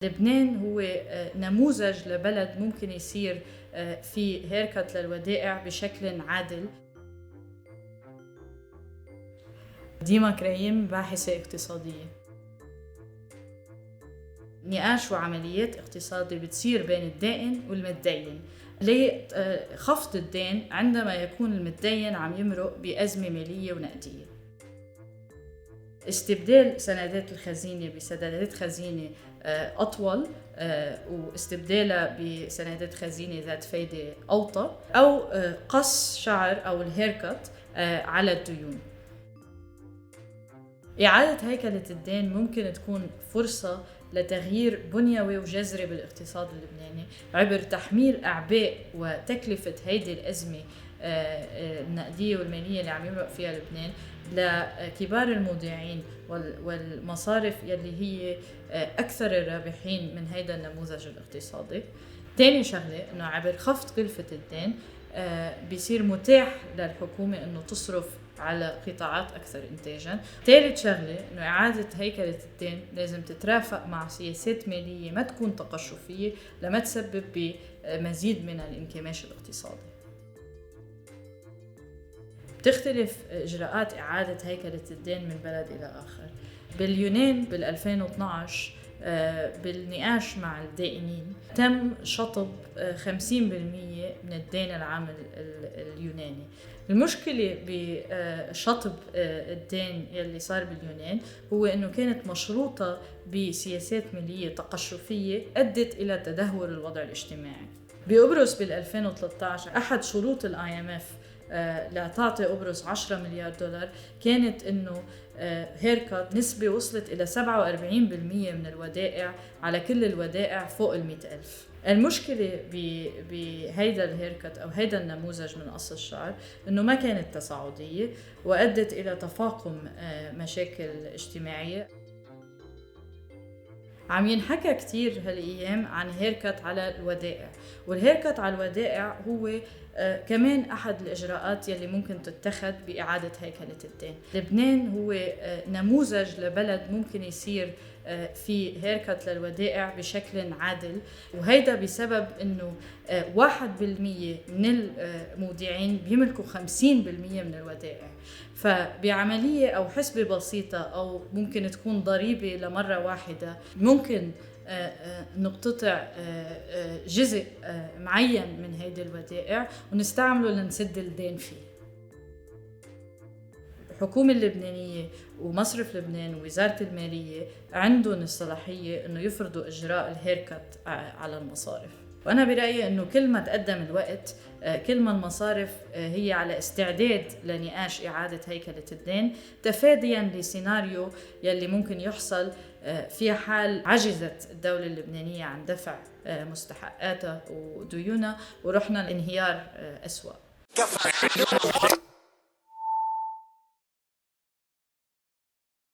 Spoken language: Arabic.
لبنان هو نموذج لبلد ممكن يصير في هيركت للودائع بشكل عادل. ديما كريم باحثة اقتصادية. نقاش وعمليات اقتصادية بتصير بين الدائن والمتدين لخفض الدين عندما يكون المتدين عم يمرق بأزمة مالية ونقدية. استبدال سندات الخزينة بسندات خزينة أطول واستبدالها بسندات خزينة ذات فايدة أوطى، أو قص شعر أو الهيركت على الديون. إعادة هيكلة الدين ممكن تكون فرصة لتغيير بنيوي وجذري بالاقتصاد اللبناني عبر تحميل أعباء وتكلفة هيدي الأزمة النقدية والمالية اللي عم يمرق فيها لبنان لكبار المودعين والمصارف يلي هي أكثر الرابحين من هيدا النموذج الاقتصادي. تاني شغلة إنه عبر خفض كلفة الدين بيصير متاح للحكومة إنه تصرف على قطاعات أكثر إنتاجاً. ثالث شغلة إنه إعادة هيكلة الدين لازم تترافق مع سياسات مالية ما تكون تقشفية لما تسبب بمزيد من الانكماش الاقتصادي. بتختلف إجراءات إعادة هيكلة الدين من بلد إلى آخر. باليونان بال2012 بالنقاش مع الدائنين تم شطب 50% من الدين العام اليوناني. المشكلة بشطب الدين يلي صار باليونان هو أنه كانت مشروطة بسياسات مالية تقشفية أدت إلى تدهور الوضع الاجتماعي. بقبرص بال2013 أحد شروط الIMF لا تعطي قبرص 10 مليار دولار كانت انه هيركت نسبة وصلت الى 47% من الودائع على كل الودائع فوق 100,000. المشكلة بهيدا الهيركت او هيدا النموذج من قص الشعر انه ما كانت تصاعدية وادت الى تفاقم مشاكل اجتماعية. عم ينحكى كتير هالأيام عن هيركت على الودائع، والهيركت على الودائع هو كمان أحد الإجراءات يلي ممكن تتخذ بإعادة هيكلة الدين. لبنان هو نموذج لبلد ممكن يصير في هيركت للودائع بشكل عادل، وهيدا بسبب إنه 1% من المودعين بيملكوا 50% من الودائع. فبعملية أو حسبة بسيطة أو ممكن تكون ضريبة لمرة واحدة ممكن نقتطع جزء معين من هيدي الودائع ونستعمله لنسد الدين فيه. الحكومة اللبنانية ومصرف لبنان ووزارة المالية عندهم الصلاحية إنه يفرضوا إجراء الهيركت على المصارف. وأنا برأيي إنه كل ما تقدم الوقت كل ما المصارف هي على استعداد لنقاش إعادة هيكلة الدين تفادياً لسيناريو يلي ممكن يحصل في حال عجزت الدولة اللبنانية عن دفع مستحقاتها وديونها ورحنا لانهيار أسوأ.